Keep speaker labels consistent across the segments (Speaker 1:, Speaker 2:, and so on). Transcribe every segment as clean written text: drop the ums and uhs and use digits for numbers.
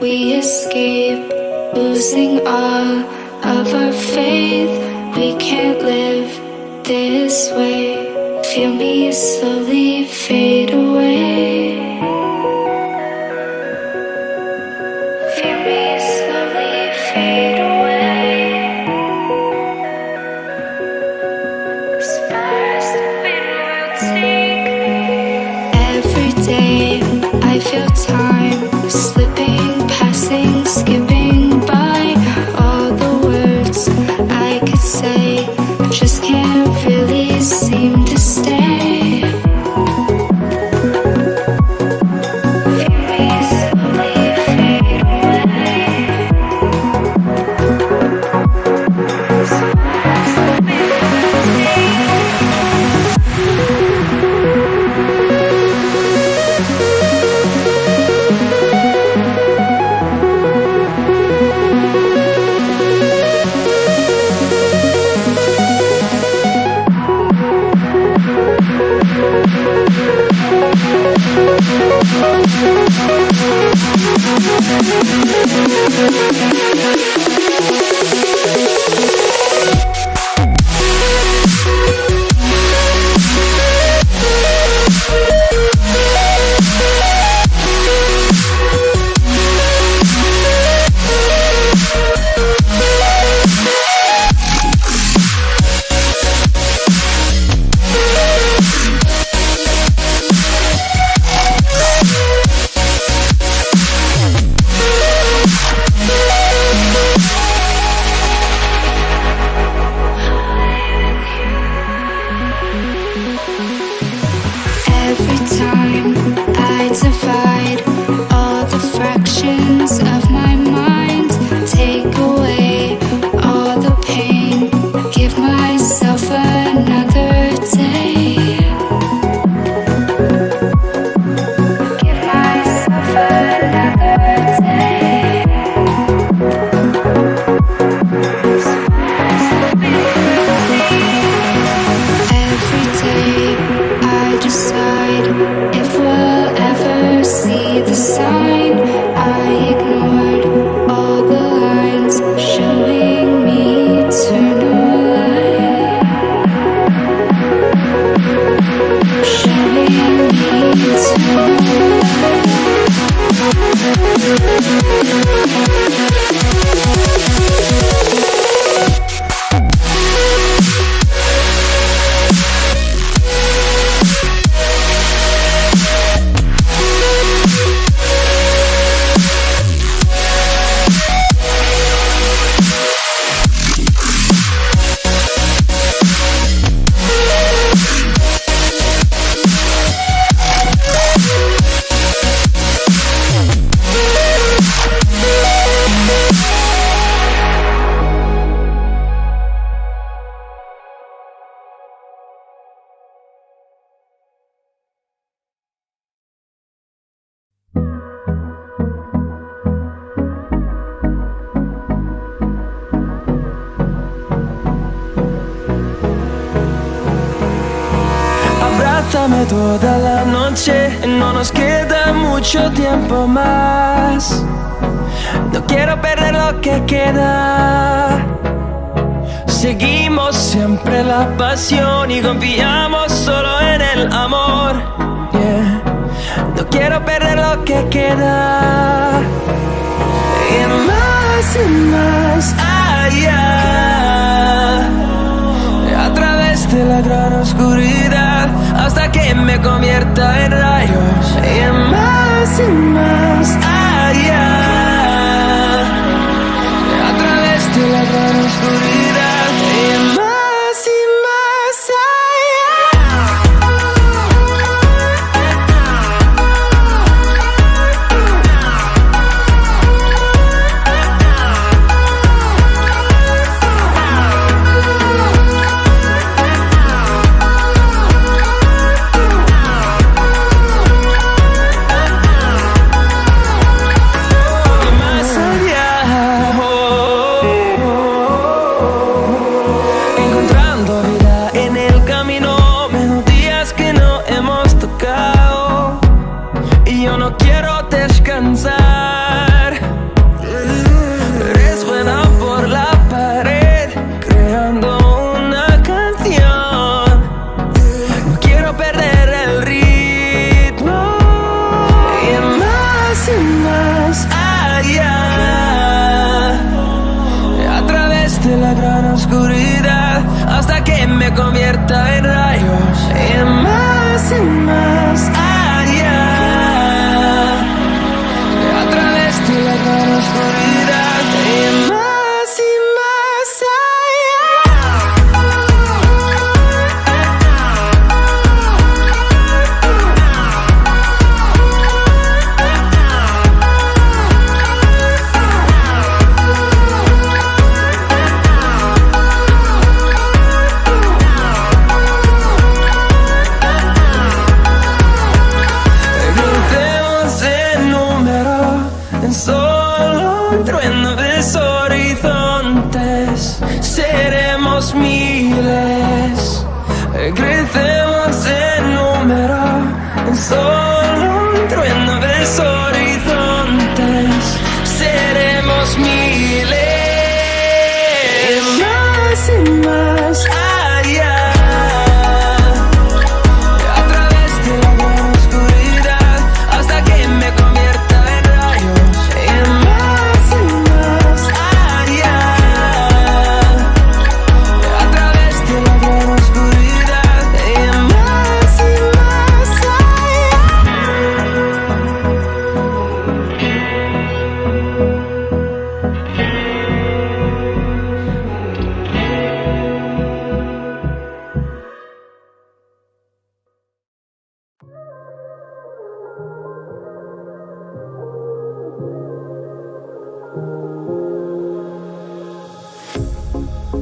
Speaker 1: we escape, losing all of our faith. We can't live this way. Feel me slowly fade away. Feel me slowly fade away. As far as the wind will take me. Every day I feel time slipping, passing, skipping by. All the words I could say just can't really seem to stay. Feel me slowly fade away. As far as the wind will take me.
Speaker 2: Abrázame toda la noche, no nos queda mucho tiempo más. No quiero perder lo que queda. Seguimos siempre la pasión y confiamos solo en el amor. Yeah. No quiero perder lo que queda. Y más allá, a través de la gran oscuridad, hasta que me convierta en rayos. Y más allá, a través de la gran oscuridad. Y más allá. hasta que me convierta en rayos y más allá, a través de la gran oscuridad y más allá. Seremos miles, crecemos en número, en solo un trueno de horizontes. Seremos miles, y más allá, a través de la gran oscuridad, hasta que me convierta en rayos. Y más allá, a través de la gran oscuridad, y más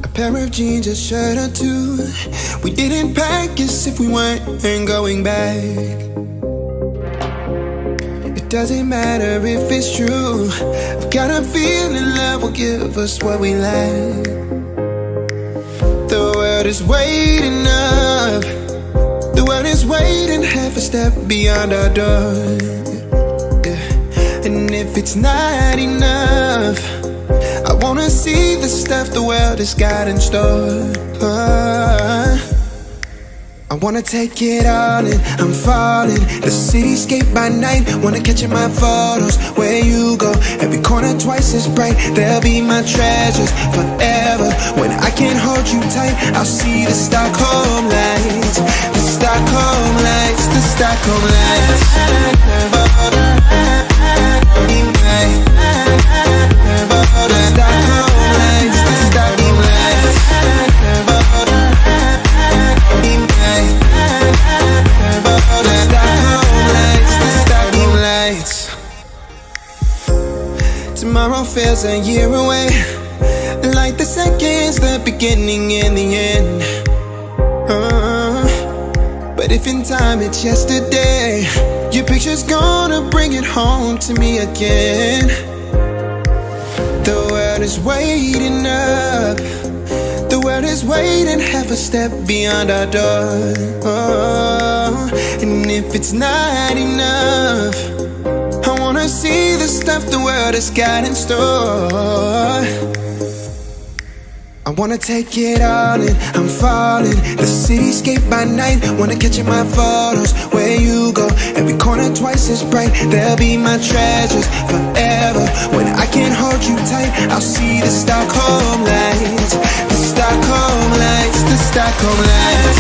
Speaker 3: A pair of jeans, a shirt or two. We didn't pack as if we weren't going back. It doesn't matter if it's true. I've got a feeling love will give us what we lack. The world is waiting up. The world is waiting half a step beyond our door. Yeah. And if it's not enough, I wanna see the stuff the world has got in store. I wanna take it all in, I'm falling. The cityscape by night, wanna catch in my photos. Where you go, every corner twice as bright. They'll be my treasures forever. When I can't hold you tight, I'll see the Stockholm lights. The Stockholm lights, the Stockholm lights. Tomorrow feels a year away, like the seconds, the beginning and the end. But if in time it's yesterday, your picture's gonna bring it home to me again. The world is waiting up. The world is waiting half a step beyond our door. And if it's not enough, I wanna see the stuff the world has got in store. I wanna take it all in, I'm falling. The cityscape by night, wanna catch in my photos. Where you go, every corner twice as bright. They'll be my treasures forever. When I can't hold you tight, I'll see the Stockholm lights. The Stockholm lights, the Stockholm lights.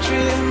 Speaker 2: treating